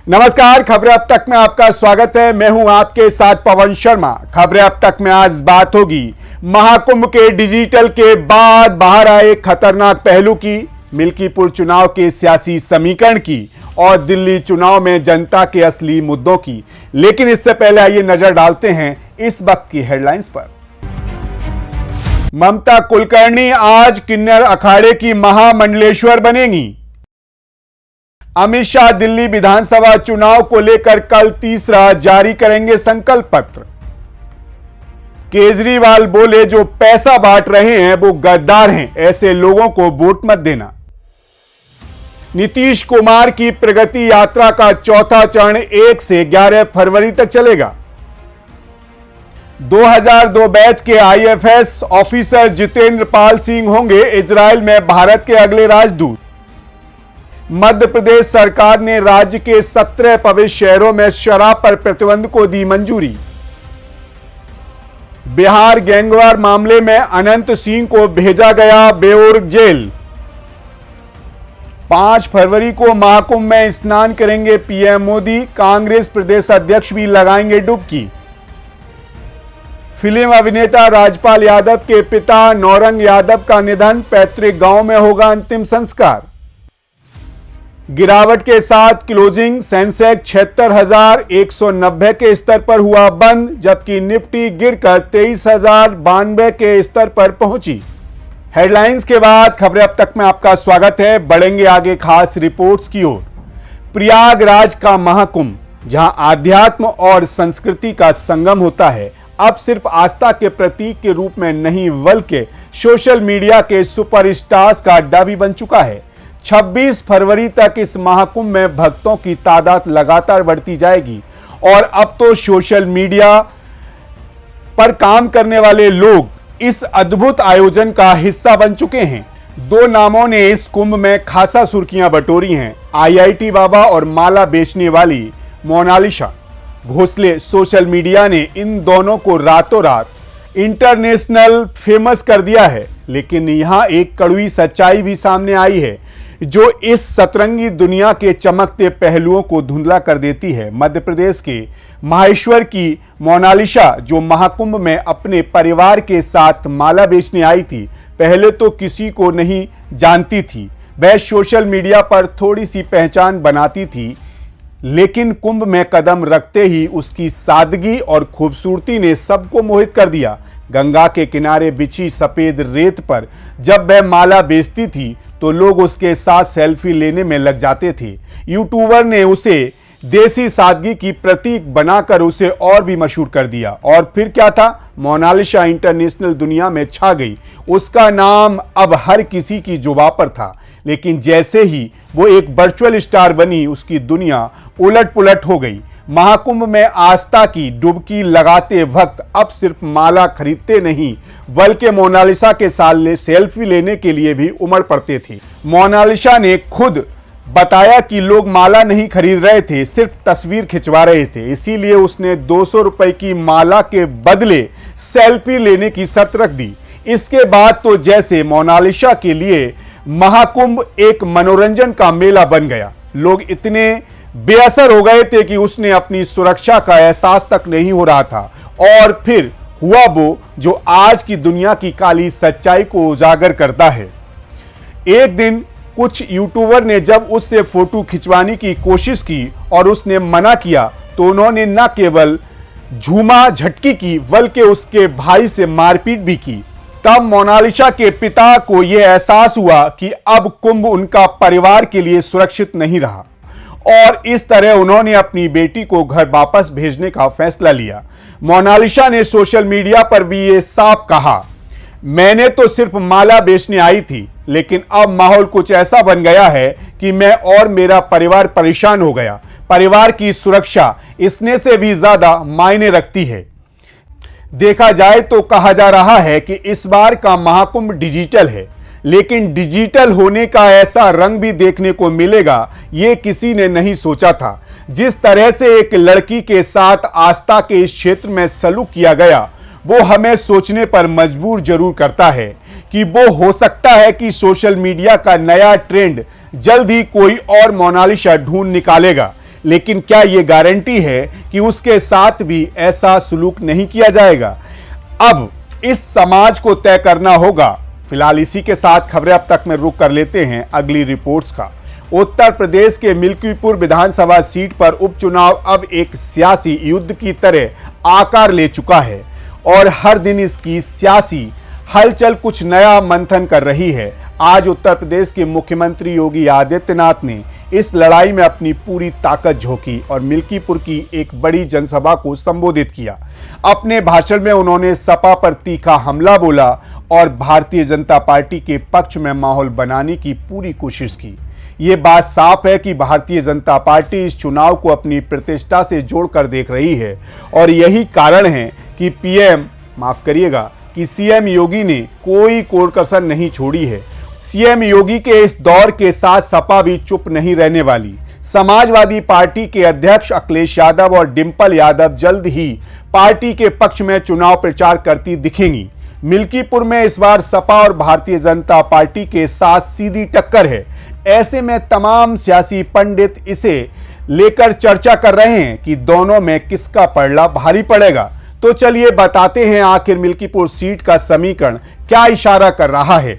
नमस्कार, खबरें अब तक में आपका स्वागत है। मैं हूं आपके साथ पवन शर्मा। खबरें अब तक में आज बात होगी महाकुंभ के डिजिटल के बाद बाहर आए खतरनाक पहलू की, मिल्कीपुर चुनाव के सियासी समीकरण की और दिल्ली चुनाव में जनता के असली मुद्दों की। लेकिन इससे पहले आइए नजर डालते हैं इस वक्त की हेडलाइंस पर। ममता कुलकर्णी आज किन्नर अखाड़े की महामंडलेश्वर बनेंगी। अमित शाह दिल्ली विधानसभा चुनाव को लेकर कल तीसरा जारी करेंगे संकल्प पत्र। केजरीवाल बोले जो पैसा बांट रहे हैं वो गद्दार हैं, ऐसे लोगों को वोट मत देना। नीतीश कुमार की प्रगति यात्रा का चौथा चरण 1 से 11 फरवरी तक चलेगा। 2002 बैच के आईएफएस ऑफिसर जितेंद्र पाल सिंह होंगे इजराइल में भारत के अगले राजदूत। मध्य प्रदेश सरकार ने राज्य के 17 पवित्र शहरों में शराब पर प्रतिबंध को दी मंजूरी। बिहार गैंगवार मामले में अनंत सिंह को भेजा गया बेऊर जेल। 5 फरवरी को महाकुंभ में स्नान करेंगे पीएम मोदी। कांग्रेस प्रदेश अध्यक्ष भी लगाएंगे डुबकी। फिल्म अभिनेता राजपाल यादव के पिता नौरंग यादव का निधन, पैतृक गांव में होगा अंतिम संस्कार। गिरावट के साथ क्लोजिंग, सेंसेक्स 76,190 के स्तर पर हुआ बंद, जबकि निफ्टी गिरकर 23,092 के स्तर पर पहुंची। हेडलाइंस के बाद खबरें अब तक में आपका स्वागत है। बढ़ेंगे आगे खास रिपोर्ट्स की ओर। प्रयागराज का महाकुंभ, जहां आध्यात्म और संस्कृति का संगम होता है, अब सिर्फ आस्था के प्रतीक के रूप में नहीं बल्कि सोशल मीडिया के सुपरस्टार्स का अड्डा भी बन चुका है। 26 फरवरी तक इस महाकुंभ में भक्तों की तादाद लगातार बढ़ती जाएगी और अब तो सोशल मीडिया पर काम करने वाले लोग इस अद्भुत आयोजन का हिस्सा बन चुके हैं। 2 नामों ने इस कुंभ में खासा सुर्खियां बटोरी हैं, आईआईटी बाबा और माला बेचने वाली मोनालिसा भोसले। सोशल मीडिया ने इन दोनों को रातों रात इंटरनेशनल फेमस कर दिया है। लेकिन यहां एक कड़वी सच्चाई भी सामने आई है जो इस सतरंगी दुनिया के चमकते पहलुओं को धुंधला कर देती है। मध्य प्रदेश के माहेश्वर की मोनालिसा, जो महाकुंभ में अपने परिवार के साथ माला बेचने आई थी, पहले तो किसी को नहीं जानती थी। वह सोशल मीडिया पर थोड़ी सी पहचान बनाती थी, लेकिन कुंभ में कदम रखते ही उसकी सादगी और खूबसूरती ने सबको मोहित कर दिया। गंगा के किनारे बिछी सफेद रेत पर जब वह माला बेचती थी तो लोग उसके साथ सेल्फी लेने में लग जाते थे। यूट्यूबर ने उसे देसी सादगी की प्रतीक बनाकर उसे और भी मशहूर कर दिया। और फिर क्या था, मोनालिसा इंटरनेशनल दुनिया में छा गई। उसका नाम अब हर किसी की जुबान पर था। लेकिन जैसे ही वो एक वर्चुअल स्टार बनी, उसकी दुनिया उलट पुलट हो गई। महाकुंभ में आस्था की डुबकी लगाते वक्त अब सिर्फ माला खरीदते नहीं बल्कि मोनालिसा के साथ सेल्फी लेने के लिए भी उमड़ पड़ते थे। मोनालिसा ने खुद बताया कि लोग माला नहीं खरीद रहे थे, सिर्फ तस्वीर खिंचवा रहे थे। इसीलिए उसने 200 रुपए की माला के बदले सेल्फी लेने की शर्त रख दी। इसके बाद तो जैसे मोनालिसा के लिए महाकुंभ एक मनोरंजन का मेला बन गया। लोग इतने बेअसर हो गए थे कि उसने अपनी सुरक्षा का एहसास तक नहीं हो रहा था। और फिर हुआ वो जो आज की दुनिया की काली सच्चाई को उजागर करता है। एक दिन कुछ यूट्यूबर ने जब उससे फोटो खिंचवाने की कोशिश की और उसने मना किया तो उन्होंने न केवल झूमा झटकी की बल्कि उसके भाई से मारपीट भी की। तब मोनालिसा के पिता को यह एहसास हुआ कि अब कुंभ उनका परिवार के लिए सुरक्षित नहीं रहा और इस तरह उन्होंने अपनी बेटी को घर वापस भेजने का फैसला लिया। मोनालिसा ने सोशल मीडिया पर भी ये साफ कहा, मैंने तो सिर्फ माला बेचने आई थी, लेकिन अब माहौल कुछ ऐसा बन गया है कि मैं और मेरा परिवार परेशान हो गया। परिवार की सुरक्षा इसने से भी ज्यादा मायने रखती है। देखा जाए तो कहा जा रहा है कि इस बार का महाकुंभ डिजिटल है, लेकिन डिजिटल होने का ऐसा रंग भी देखने को मिलेगा, ये किसी ने नहीं सोचा था। जिस तरह से एक लड़की के साथ आस्था के इस क्षेत्र में सलूक किया गया, वो हमें सोचने पर मजबूर जरूर करता है कि वो हो सकता है कि सोशल मीडिया का नया ट्रेंड जल्द ही कोई और मोनालिसा ढूंढ निकालेगा। लेकिन क्या यह गारंटी है कि उसके साथ भी ऐसा सुलूक नहीं किया जाएगा? अब इस समाज को तय करना होगा। फिलहाल इसी के साथ खबरें अब तक में रुक कर लेते हैं अगली रिपोर्ट्स का। उत्तर प्रदेश के मिल्कीपुर विधानसभा सीट पर उपचुनाव अब एक सियासी युद्ध की तरह आकार ले चुका है और हर दिन इसकी सियासी हलचल कुछ नया मंथन कर रही है। आज उत्तर प्रदेश के मुख्यमंत्री योगी आदित्यनाथ ने इस लड़ाई में अपनी पूरी ताकत झोंकी और मिल्कीपुर की एक बड़ी जनसभा को संबोधित किया। अपने भाषण में उन्होंने सपा पर तीखा हमला बोला और भारतीय जनता पार्टी के पक्ष में माहौल बनाने की पूरी कोशिश की। ये बात साफ है कि भारतीय जनता पार्टी इस चुनाव को अपनी प्रतिष्ठा से जोड़कर देख रही है और यही कारण है कि सीएम योगी ने कोई कोर कसर नहीं छोड़ी है। सीएम योगी के इस दौर के साथ सपा भी चुप नहीं रहने वाली। समाजवादी पार्टी के अध्यक्ष अखिलेश यादव और डिंपल यादव जल्द ही पार्टी के पक्ष में चुनाव प्रचार करती दिखेंगी। मिल्कीपुर में इस बार सपा और भारतीय जनता पार्टी के साथ सीधी टक्कर है। ऐसे में तमाम सियासी पंडित इसे लेकर चर्चा कर रहे हैं कि दोनों में किसका पलड़ा भारी पड़ेगा। तो चलिए बताते हैं आखिर मिल्कीपुर सीट का समीकरण क्या इशारा कर रहा है।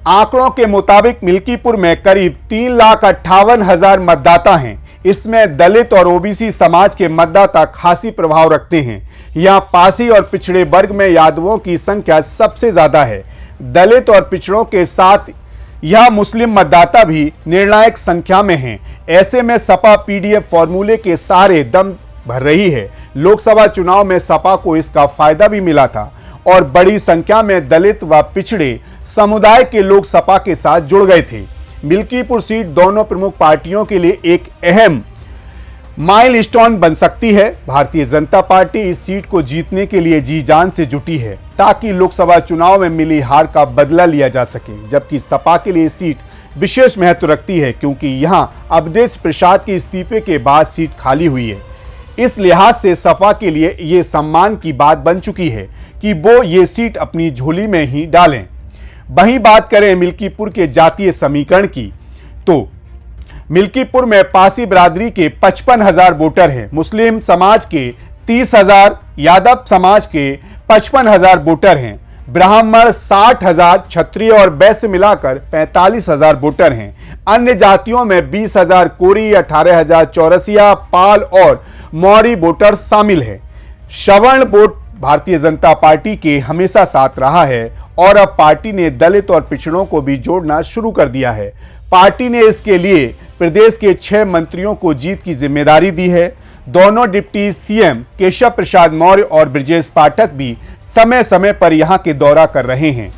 आंकड़ों के मुताबिक मिल्कीपुर में करीब 3,58,000 मतदाता हैं। इसमें दलित और ओबीसी समाज के मतदाता खासी प्रभाव रखते हैं। यहां पासी और पिछड़े वर्ग में यादवों की संख्या सबसे ज्यादा है। दलित और पिछड़ों के साथ यह मुस्लिम मतदाता भी निर्णायक संख्या में हैं। ऐसे में सपा पीडीएफ फॉर्मूले के सहारे दम भर रही है। लोकसभा चुनाव में सपा को इसका फायदा भी मिला था और बड़ी संख्या में दलित व पिछड़े समुदाय के लोग सपा के साथ जुड़ गए थे। मिल्कीपुर सीट दोनों प्रमुख पार्टियों के लिए एक अहम माइलस्टोन बन सकती है। भारतीय जनता पार्टी इस सीट को जीतने के लिए जी जान से जुटी है ताकि लोकसभा चुनाव में मिली हार का बदला लिया जा सके, जबकि सपा के लिए सीट विशेष महत्व रखती है क्योंकि यहां अवधेश प्रसाद के इस्तीफे के बाद सीट खाली हुई है। इस लिहाज से सपा के लिए यह सम्मान की बात बन चुकी है कि वो ये सीट अपनी झोली में ही डालें। वहीं बात करें मिल्कीपुर के जातीय समीकरण की, तो मिल्कीपुर में पासी बरादरी के 55,000 वोटर हैं, मुस्लिम समाज के 30,000, यादव समाज के 55,000 वोटर हैं, ब्राह्मण 60,000, क्षत्रिय और वैश्य मिलाकर 45,000 वोटर हैं। अन्य जातियों में 20,000 कोरी, 18,000 चौरसिया, पाल और मौरी वोटर शामिल है। सवर्ण वोट भारतीय जनता पार्टी के हमेशा साथ रहा है और अब पार्टी ने दलित और पिछड़ों को भी जोड़ना शुरू कर दिया है। पार्टी ने इसके लिए प्रदेश के 6 मंत्रियों को जीत की जिम्मेदारी दी है। दोनों डिप्टी सीएम केशव प्रसाद मौर्य और ब्रजेश पाठक भी समय समय पर यहां के दौरा कर रहे हैं।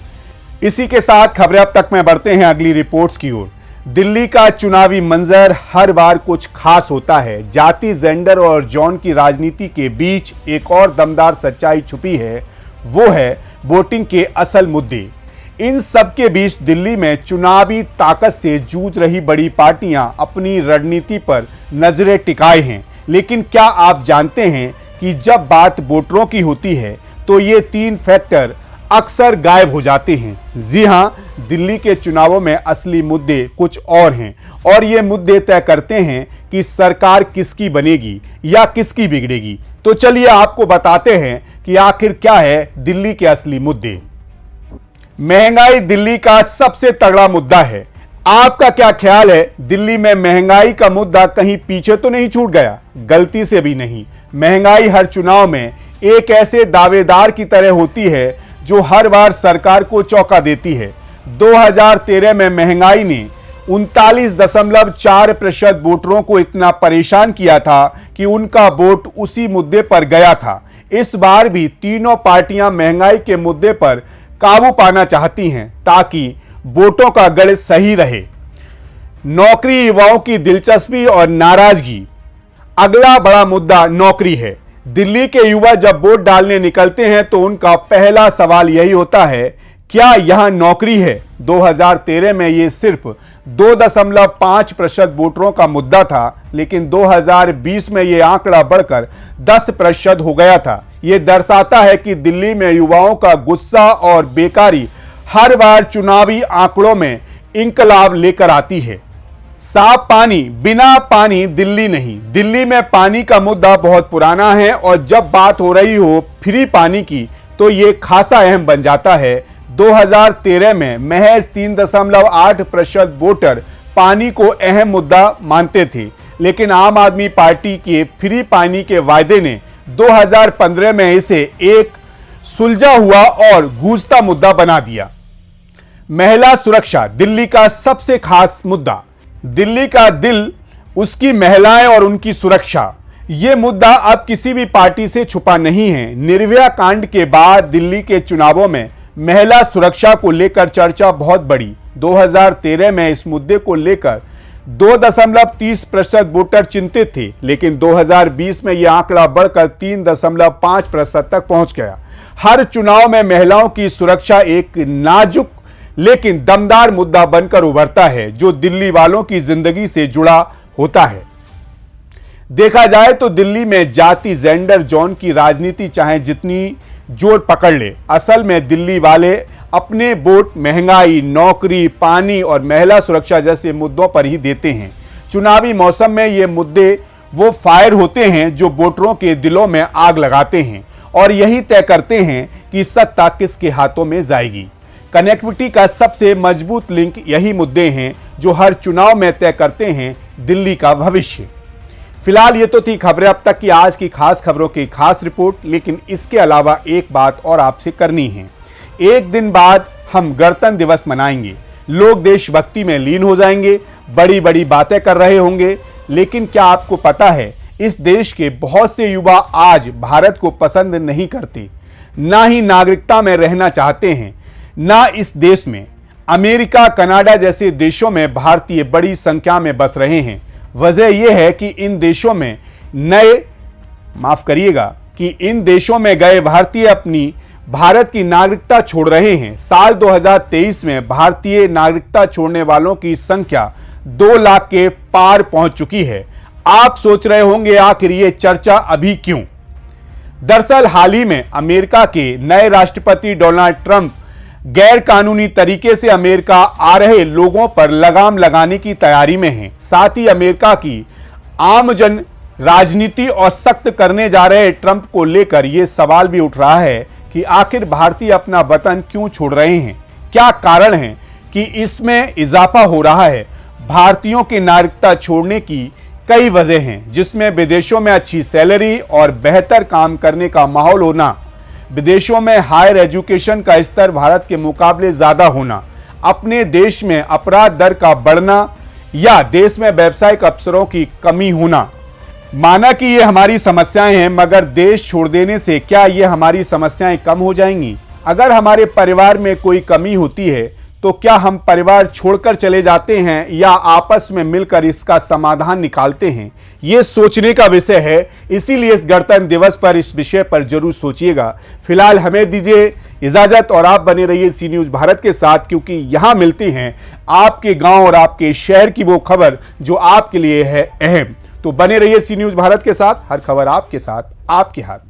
इसी के साथ खबरें अब तक में बढ़ते हैं अगली रिपोर्ट्स की ओर। दिल्ली का चुनावी मंजर हर बार कुछ खास होता है। जाति, जेंडर और जॉन की राजनीति के बीच एक और दमदार सच्चाई छुपी है, वो है वोटिंग के असल मुद्दे। इन सब के बीच दिल्ली में चुनावी ताकत से जूझ रही बड़ी पार्टियां अपनी रणनीति पर नजरें टिकाए हैं। लेकिन क्या आप जानते हैं कि जब बात वोटरों की होती है तो ये 3 फैक्टर अक्सर गायब हो जाते हैं। जी हां, दिल्ली के चुनावों में असली मुद्दे कुछ और हैं और ये मुद्दे तय करते हैं कि सरकार किसकी बनेगी या किसकी बिगड़ेगी। तो चलिए आपको बताते हैं कि आखिर क्या है दिल्ली के असली मुद्दे। महंगाई दिल्ली का सबसे तगड़ा मुद्दा है। आपका क्या ख्याल है, दिल्ली में महंगाई का मुद्दा कहीं पीछे तो नहीं छूट गया? गलती से भी नहीं। महंगाई हर चुनाव में एक ऐसे दावेदार की तरह होती है जो हर बार सरकार को चौंका देती है। 2013 में महंगाई ने 39.4% वोटरों को इतना परेशान किया था कि उनका वोट उसी मुद्दे पर गया था। इस बार भी तीनों पार्टियां महंगाई के मुद्दे पर काबू पाना चाहती हैं ताकि वोटों का गढ़ सही रहे। नौकरी, युवाओं की दिलचस्पी और नाराजगी। अगला बड़ा मुद्दा नौकरी है। दिल्ली के युवा जब वोट डालने निकलते हैं तो उनका पहला सवाल यही होता है, क्या यहां नौकरी है? 2013 में यह सिर्फ 2.5% वोटरों का मुद्दा था, लेकिन 2020 में यह आंकड़ा बढ़कर 10% हो गया था। यह दर्शाता है कि दिल्ली में युवाओं का गुस्सा और बेकारी हर बार चुनावी आंकड़ों में इंकलाब लेकर आती है। साफ पानी, बिना पानी दिल्ली नहीं। दिल्ली में पानी का मुद्दा बहुत पुराना है और जब बात हो रही हो फ्री पानी की तो ये खासा अहम बन जाता है। 2013 में महज 3.8% वोटर पानी को अहम मुद्दा मानते थे, लेकिन आम आदमी पार्टी के फ्री पानी के वायदे ने 2015 में इसे एक सुलझा हुआ और गूंजता मुद्दा बना दिया। महिला सुरक्षा दिल्ली का सबसे खास मुद्दा। दिल्ली का दिल उसकी महिलाएं और उनकी सुरक्षा। यह मुद्दा अब किसी भी पार्टी से छुपा नहीं है। निर्भया कांड के बाद दिल्ली के चुनावों में महिला सुरक्षा को लेकर चर्चा बहुत बढ़ी। 2013 में इस मुद्दे को लेकर 2.30% वोटर चिंतित थे, लेकिन 2020 में यह आंकड़ा बढ़कर 3.5% तक पहुंच गया। हर चुनाव में महिलाओं की सुरक्षा एक नाजुक लेकिन दमदार मुद्दा बनकर उभरता है, जो दिल्ली वालों की जिंदगी से जुड़ा होता है। देखा जाए तो दिल्ली में जाति, जेंडर, जॉन की राजनीति चाहे जितनी जोर पकड़ ले, असल में दिल्ली वाले अपने वोट महंगाई, नौकरी, पानी और महिला सुरक्षा जैसे मुद्दों पर ही देते हैं। चुनावी मौसम में ये मुद्दे वो फायर होते हैं जो वोटरों के दिलों में आग लगाते हैं और यही तय करते हैं कि सत्ता किसके हाथों में जाएगी। कनेक्टिविटी का सबसे मजबूत लिंक यही मुद्दे हैं जो हर चुनाव में तय करते हैं दिल्ली का भविष्य। फिलहाल ये तो थी खबरें अब तक की आज की खास खबरों की खास रिपोर्ट, लेकिन इसके अलावा एक बात और आपसे करनी है। एक दिन बाद हम गणतंत्र दिवस मनाएंगे, लोग देशभक्ति में लीन हो जाएंगे, बड़ी बड़ी बातें कर रहे होंगे, लेकिन क्या आपको पता है इस देश के बहुत से युवा आज भारत को पसंद नहीं करते, ना ही नागरिकता में रहना चाहते हैं, ना इस देश में। अमेरिका, कनाडा जैसे देशों में भारतीय बड़ी संख्या में बस रहे हैं। वजह यह है कि इन देशों में गए भारतीय अपनी भारत की नागरिकता छोड़ रहे हैं। साल 2023 में भारतीय नागरिकता छोड़ने वालों की संख्या 2 लाख के पार पहुंच चुकी है। आप सोच रहे होंगे आखिर ये चर्चा अभी क्यों? दरअसल हाल ही में अमेरिका के नए राष्ट्रपति डोनाल्ड ट्रंप गैर कानूनी तरीके से अमेरिका आ रहे लोगों पर लगाम लगाने की तैयारी में हैं। साथ ही अमेरिका की आमजन राजनीति और सख्त करने जा रहे ट्रंप को लेकर यह सवाल भी उठ रहा है कि आखिर भारतीय अपना वतन क्यों छोड़ रहे हैं? क्या कारण है कि इसमें इजाफा हो रहा है? भारतीयों की नागरिकता छोड़ने की कई वजह हैं, जिसमें विदेशों में अच्छी सैलरी और बेहतर काम करने का माहौल होना, विदेशों में हायर एजुकेशन का स्तर भारत के मुकाबले ज्यादा होना, अपने देश में अपराध दर का बढ़ना या देश में व्यावसायिक अवसरों की कमी होना। माना कि ये हमारी समस्याएं हैं, मगर देश छोड़ देने से क्या ये हमारी समस्याएं कम हो जाएंगी? अगर हमारे परिवार में कोई कमी होती है तो क्या हम परिवार छोड़कर चले जाते हैं या आपस में मिलकर इसका समाधान निकालते हैं? ये सोचने का विषय है। इसीलिए इस गणतंत्र दिवस पर इस विषय पर जरूर सोचिएगा। फिलहाल हमें दीजिए इजाजत और आप बने रहिए सी न्यूज भारत के साथ, क्योंकि यहां मिलती हैं आपके गांव और आपके शहर की वो खबर जो आपके लिए है अहम। तो बने रहिए सी न्यूज भारत के साथ, हर खबर आपके साथ, आपके हाथ।